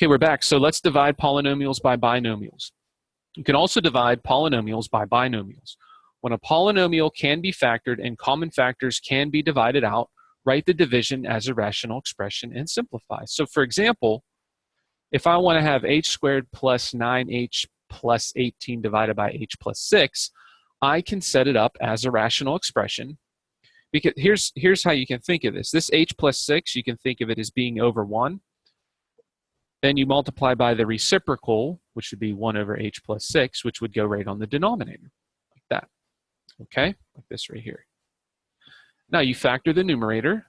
Okay, we're back. So let's divide polynomials by binomials. You can also divide polynomials by binomials. When a polynomial can be factored and common factors can be divided out, write the division as a rational expression and simplify. So for example, if I want to have h squared plus 9h plus 18 divided by h plus 6, I can set it up as a rational expression. Because here's how you can think of this. This h plus 6, you can think of it as being over 1. Then you multiply by the reciprocal, which would be 1 over h plus 6, which would go right on the denominator, like that. Okay, like this right here. Now you factor the numerator.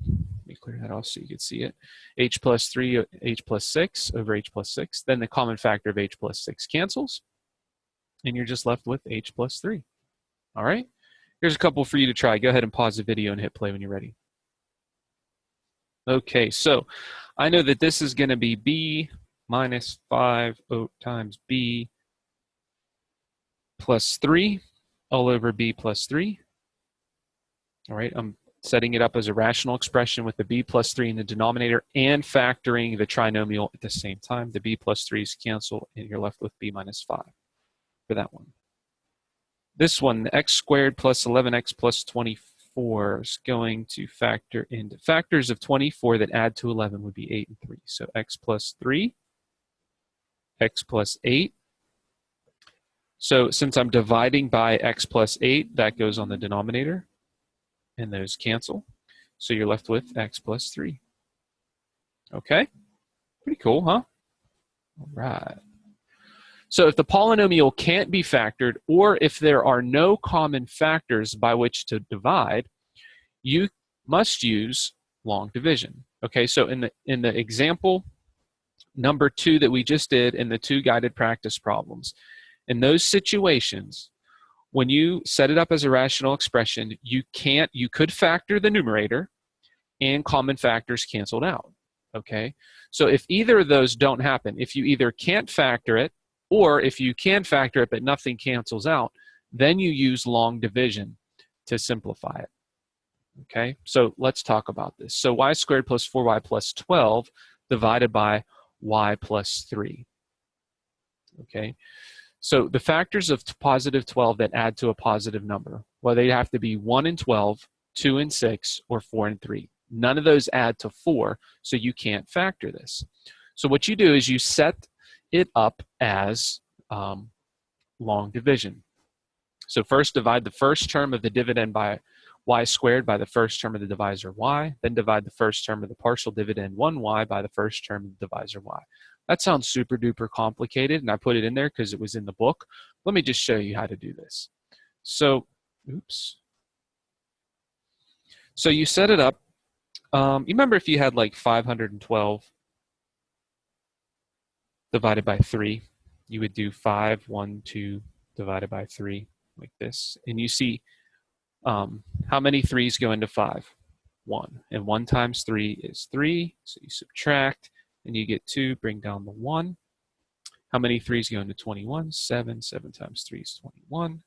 Let me clear that off so you can see it. H plus 3, h plus 6 over h plus 6. Then the common factor of h plus 6 cancels. And you're just left with h plus 3. All right? Here's a couple for you to try. Go ahead and pause the video and hit play when you're ready. Okay, so I know that this is going to be b minus 5 times b plus 3 all over b plus 3. All right, I'm setting it up as a rational expression with the b plus 3 in the denominator and factoring the trinomial at the same time. The b plus 3's cancel, and you're left with b minus 5 for that one. This one, the x squared plus 11x plus 24 is going to factor into factors of 24 that add to 11 would be 8 and 3. So x plus 3, x plus 8. So since I'm dividing by x plus 8, that goes on the denominator, and those cancel. So you're left with x plus 3. Okay? Pretty cool, huh? All right. So if the polynomial can't be factored, or if there are no common factors by which to divide, you must use long division. Okay, so in the example number 2 that we just did in the 2 guided practice problems, in those situations, when you set it up as a rational expression, you could factor the numerator and common factors canceled out. Okay, so if either of those don't happen, if you either can't factor it, or if you can factor it but nothing cancels out, then you use long division to simplify it. Okay, so let's talk about this. So y squared plus 4y plus 12 divided by y plus 3. Okay, so the factors of positive 12 that add to a positive number, well, they have to be 1 and 12, 2 and 6, or 4 and 3. None of those add to 4, so you can't factor this. So what you do is you set it up as long division. So first divide the first term of the dividend by y squared by the first term of the divisor y, then divide the first term of the partial dividend 1y by the first term of the divisor y. That sounds super duper complicated, and I put it in there because it was in the book. Let me just show you how to do this. So, oops. So you set it up. You remember if you had like 512 divided by 3, you would do 5, 1, 2 divided by 3 like this. And you see how many 3's go into 5? 1. And 1 times 3 is 3. So you subtract, and you get 2, bring down the 1. How many 3's go into 21? 7. 7 times 3 is 21.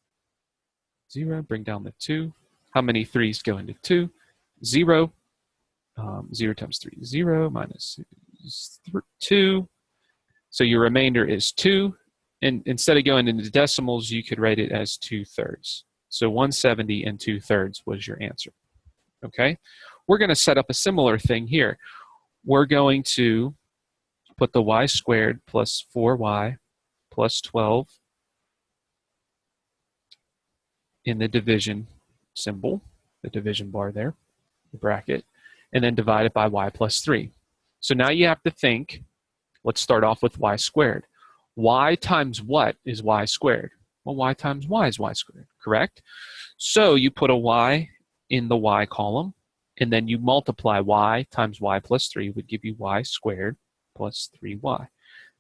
0, bring down the 2. How many 3's go into 2? 0. 0 times 3 is 0, minus 2. So your remainder is 2. And instead of going into decimals, you could write it as 2/3. So 170 and 2/3 was your answer. Okay? We're going to set up a similar thing here. We're going to put the y squared plus 4y plus 12 in the division symbol, the division bar there, the bracket, and then divide it by y plus 3. So now you have to think, let's start off with y squared. Y times what is y squared? Well, y times y is y squared, correct? So you put a y in the y column, and then you multiply y times y plus 3 would give you y squared plus 3y.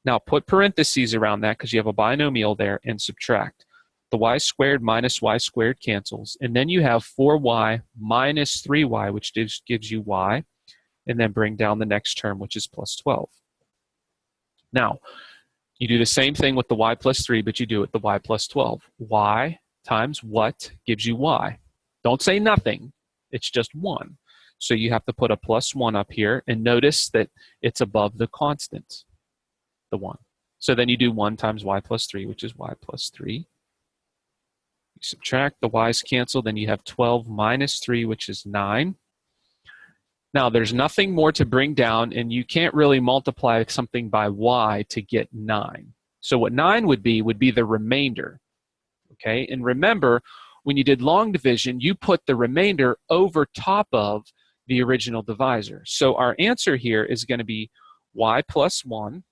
Now put parentheses around that because you have a binomial there, and subtract. The y squared minus y squared cancels, and then you have 4y minus 3y, which gives you y, and then bring down the next term, which is plus 12. Now, you do the same thing with the y plus 3, but you do it the y plus 12. Y times what gives you y? Don't say nothing. It's just 1. So you have to put a plus 1 up here, and notice that it's above the constant, the 1. So then you do 1 times y plus 3, which is y plus 3. You subtract, the y's cancel, then you have 12 minus 3, which is 9. Now, there's nothing more to bring down, and you can't really multiply something by y to get 9. So what 9 would be the remainder, okay? And remember, when you did long division, you put the remainder over top of the original divisor. So our answer here is going to be y plus 1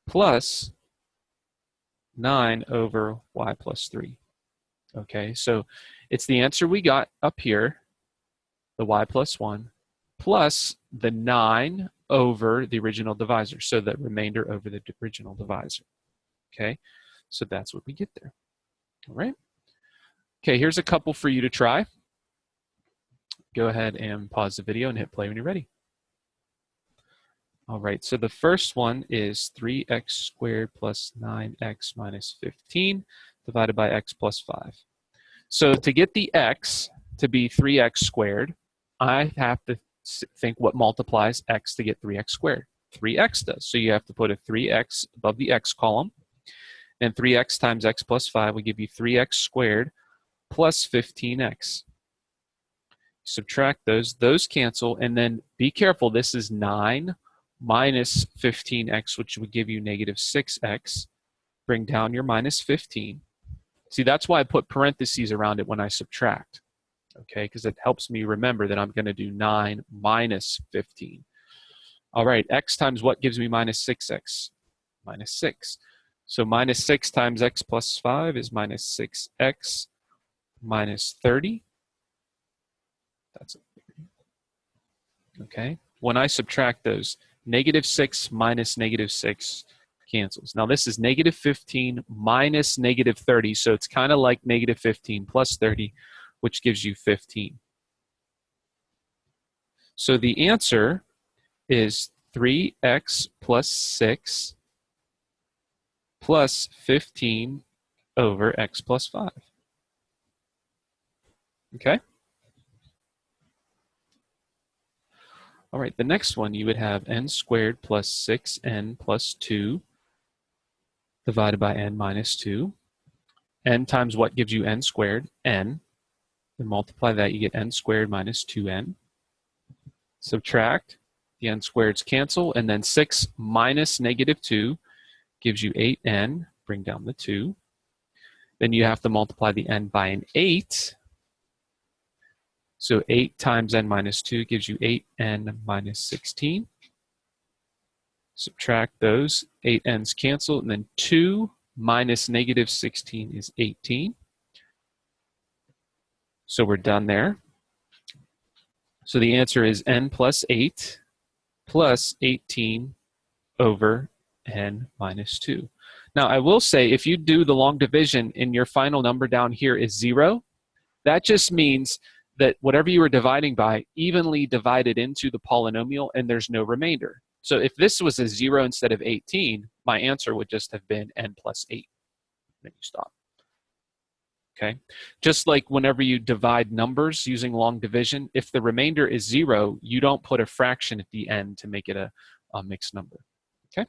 plus 9 over y plus 3. Okay, so it's the answer we got up here, the y plus 1, plus the 9 over the original divisor, so the remainder over the original divisor. Okay, so that's what we get there. All right. Okay, here's a couple for you to try. Go ahead and pause the video and hit play when you're ready. All right, so the first one is 3x squared plus 9x minus 15 divided by x plus 5. So to get the x to be 3x squared, I have to think what multiplies x to get 3x squared. 3x does. So you have to put a 3x above the x column, and 3x times x plus 5 will give you 3x squared plus 15x. Subtract those cancel, and then be careful, this is 9 minus 15x, which would give you negative 6x. Bring down your minus 15. See, that's why I put parentheses around it when I subtract, okay, because it helps me remember that I'm going to do 9 minus 15. All right, x times what gives me minus 6x? Minus 6. So minus 6 times x plus 5 is minus 6x minus 30. That's it. Okay, when I subtract those, negative 6 minus negative 6 cancels. Now this is negative 15 minus negative 30, so it's kind of like negative 15 plus 30, which gives you 15. So the answer is 3x plus 6 plus 15 over x plus 5. Okay? All right, the next one, you would have n squared plus 6n plus 2 divided by n minus 2. N times what gives you n squared? N. Then multiply that, you get n squared minus 2n. Subtract, the n squareds cancel, and then 6 minus negative 2 gives you 8n. Bring down the 2. Then you have to multiply the n by an 8. So 8 times n minus 2 gives you 8n minus 16. Subtract those, 8n's cancel, and then 2 minus negative 16 is 18. So we're done there. So the answer is n plus 8 plus 18 over n minus 2. Now I will say, if you do the long division and your final number down here is 0, that just means that whatever you were dividing by evenly divided into the polynomial and there's no remainder. So if this was a 0 instead of 18, my answer would just have been n plus 8. Then you stop. Okay? Just like whenever you divide numbers using long division, if the remainder is 0, you don't put a fraction at the end to make it a mixed number. Okay?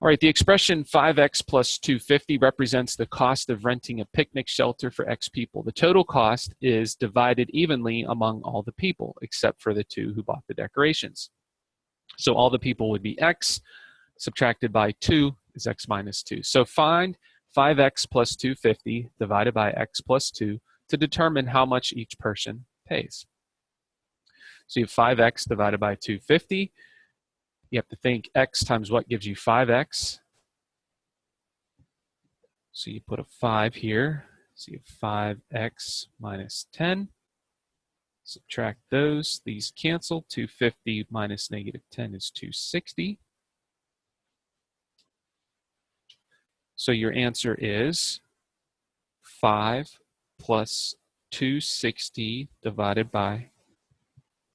All right, the expression 5x plus 250 represents the cost of renting a picnic shelter for X people. The total cost is divided evenly among all the people, except for the 2 who bought the decorations. So all the people would be X, subtracted by 2 is X minus 2. So find 5x plus 250 divided by X plus 2 to determine how much each person pays. So you have 5x divided by 250. You have to think x times what gives you 5x. So you put a 5 here. So you have 5x minus 10. Subtract those. These cancel. 250 minus negative 10 is 260. So your answer is 5 plus 260 divided by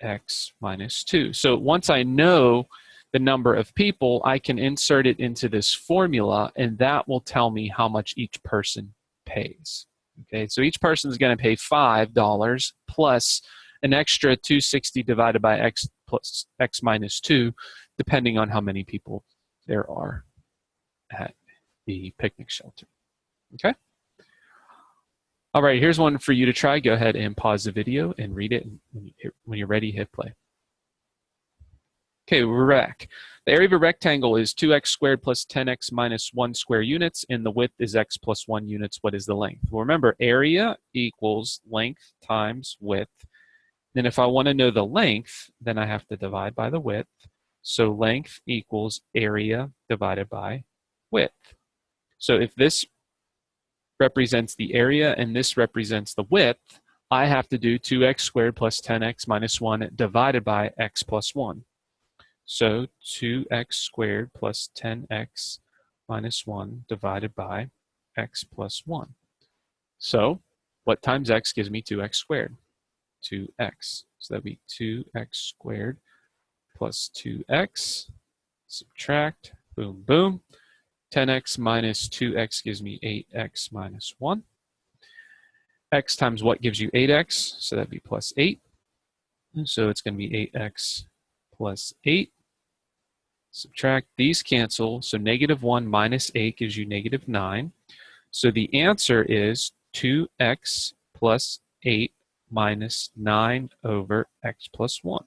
x minus 2. So once I know the number of people, I can insert it into this formula, and that will tell me how much each person pays. Okay, so each person is going to pay $5 plus an extra 260 divided by x plus x minus 2, depending on how many people there are at the picnic shelter. Okay? All right, here's one for you to try. Go ahead and pause the video and read it. When you're ready, hit play. Okay, we're back. The area of a rectangle is 2x squared plus 10x minus 1 square units, and the width is x plus 1 units. What is the length? Well, remember, area equals length times width. Then if I want to know the length, then I have to divide by the width. So length equals area divided by width. So if this represents the area and this represents the width, I have to do 2x squared plus 10x minus 1 divided by x plus 1. So 2x squared plus 10x minus 1 divided by x plus 1. So what times x gives me 2x squared? 2x. So that would be 2x squared plus 2x. Subtract. Boom, boom. 10x minus 2x gives me 8x minus 1. X times what gives you 8x? So that would be plus 8. So it's going to be 8x plus 8. Subtract. These cancel. So negative 1 minus 8 gives you negative 9. So the answer is 2x plus 8 minus 9 over x plus 1.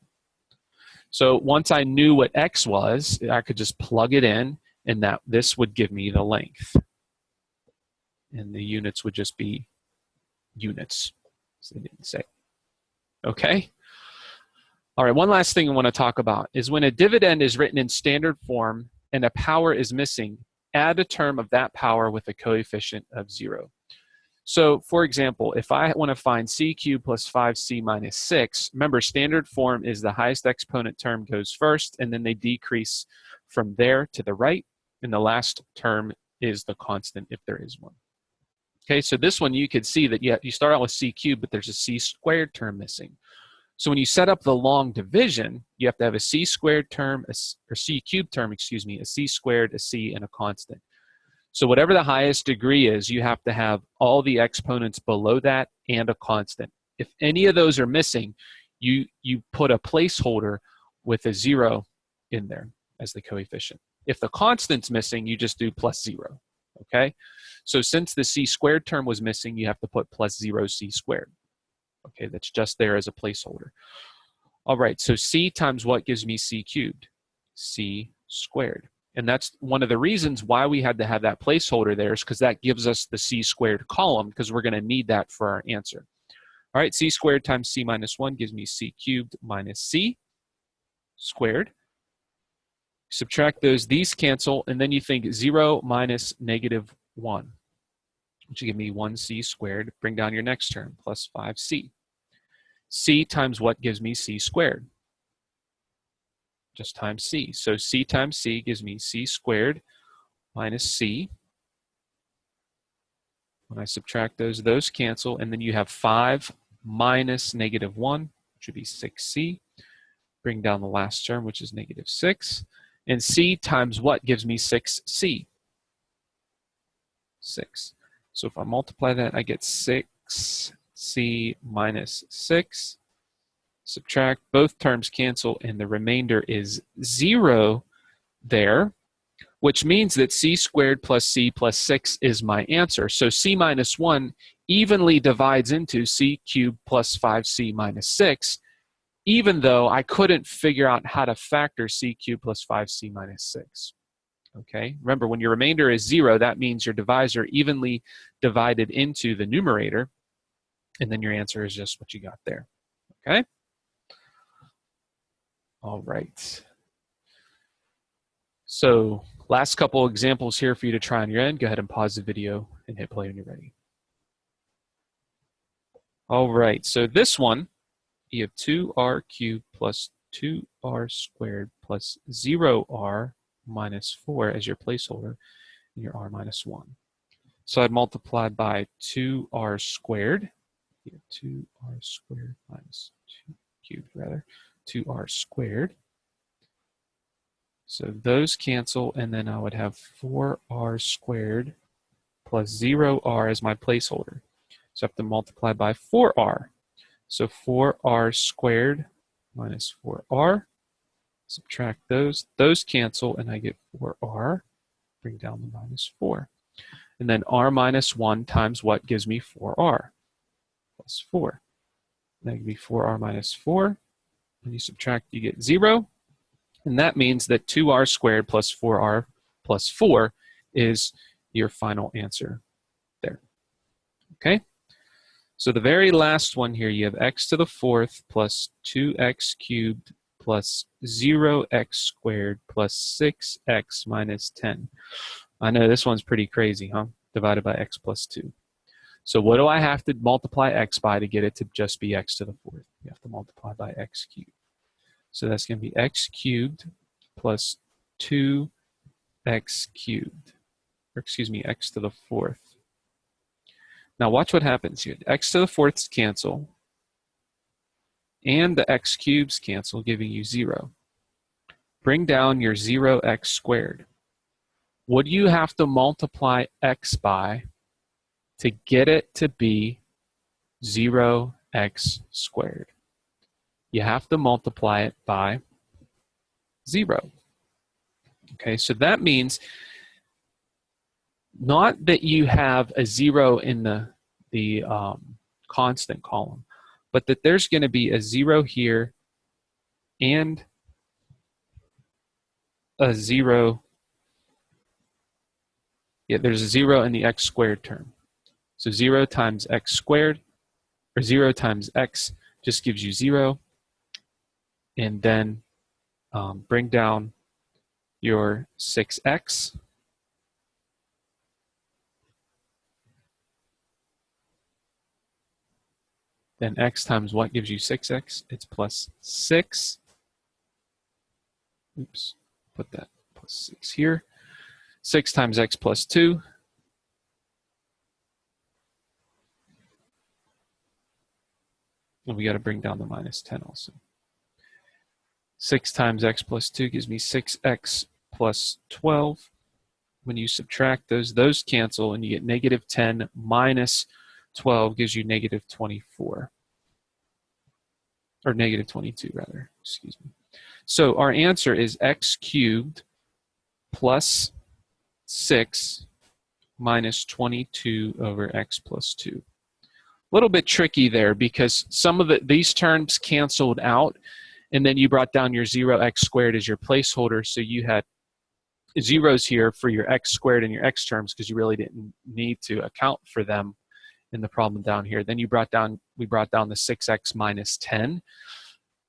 So once I knew what x was, I could just plug it in, and this would give me the length. And the units would just be units, as they didn't say. Okay? All right, one last thing I want to talk about is when a dividend is written in standard form and a power is missing, add a term of that power with a coefficient of 0. So, for example, if I want to find c cubed plus 5c minus 6, remember standard form is the highest exponent term goes first, and then they decrease from there to the right, and the last term is the constant if there is one. Okay, so this one you could see that you start out with c cubed, but there's a c squared term missing. So when you set up the long division, you have to have a c squared term, or c cubed term, excuse me, a c squared, a c, and a constant. So whatever the highest degree is, you have to have all the exponents below that and a constant. If any of those are missing, you put a placeholder with a 0 in there as the coefficient. If the constant's missing, you just do plus 0, okay? So since the c squared term was missing, you have to put plus 0 c squared. Okay, that's just there as a placeholder. All right, so c times what gives me c cubed? C squared. And that's one of the reasons why we had to have that placeholder there, is because that gives us the c squared column, because we're going to need that for our answer. All right, c squared times c minus 1 gives me c cubed minus c squared. Subtract these cancel, and then you think 0 minus negative 1, which will give me 1c squared. Bring down your next term, plus 5c. C times what gives me c squared? Just times c. So c times c gives me c squared minus c. When I subtract those cancel, and then you have 5 minus negative 1, which would be 6c. Bring down the last term, which is negative 6. And c times what gives me 6c? 6. So if I multiply that, I get 6c minus 6. Subtract, both terms cancel, and the remainder is 0 there, which means that c squared plus c plus 6 is my answer. So c minus 1 evenly divides into c cubed plus 5c minus 6, even though I couldn't figure out how to factor c cubed plus 5c minus 6. Okay, remember when your remainder is 0, that means your divisor evenly divided into the numerator, and then your answer is just what you got there. Okay? All right. So last couple examples here for you to try on your end. Go ahead and pause the video and hit play when you're ready. All right, so this one, you have 2r cubed plus 2r squared plus 0r minus 4 as your placeholder, and your r minus 1. So I'd multiply by 2r squared, 2r squared minus 2 cubed, rather, 2r squared. So those cancel, and then I would have 4r squared plus 0r as my placeholder. So I have to multiply by 4r. So 4r squared minus 4r. Subtract those. Those cancel, and I get 4r. Bring down the minus 4. And then r minus 1 times what gives me 4r plus 4. That gives me 4r minus 4. When you subtract, you get 0. And that means that 2r squared plus 4r plus 4 is your final answer there. Okay? So the very last one here, you have x to the 4th plus 2x cubed plus 0x squared plus 6x minus 10. I know this one's pretty crazy, huh? Divided by x plus 2. So what do I have to multiply x by to get it to just be x to the 4th? You have to multiply by x cubed. So that's going to be x cubed plus 2x cubed. Or excuse me, x to the 4th. Now watch what happens here. X to the 4ths cancel, and the x cubes cancel, giving you 0. Bring down your 0x squared. What do you have to multiply x by to get it to be 0x squared? You have to multiply it by 0. Okay, so that means not that you have a 0 in the constant column, but that there's going to be a 0 here and a 0. Yeah, there's a 0 in the x squared term. So 0 times x squared, or 0 times x, just gives you 0. And then bring down your 6x. Then x times what gives you 6x? It's plus 6. Oops, put that plus 6 here. 6 times x plus 2. And we got to bring down the minus 10 also. 6 times x plus 2 gives me 6x plus 12. When you subtract those cancel, and you get negative 10 minus 12 gives you negative 24. Or negative 22, rather. Excuse me. So our answer is x cubed plus 6 minus 22 over x plus 2. A little bit tricky there because some of these terms canceled out, and then you brought down your 0x squared as your placeholder, so you had zeros here for your x squared and your x terms because you really didn't need to account for them in the problem down here. Then we brought down the 6x minus 10,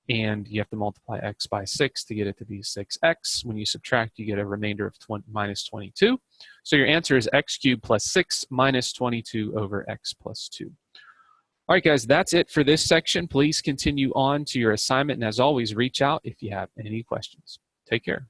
and you have to multiply x by 6 to get it to be 6x. When you subtract, you get a remainder of minus 22. So your answer is x cubed plus 6 minus 22 over x plus 2. All right, guys, that's it for this section. Please continue on to your assignment, and as always, reach out if you have any questions. Take care.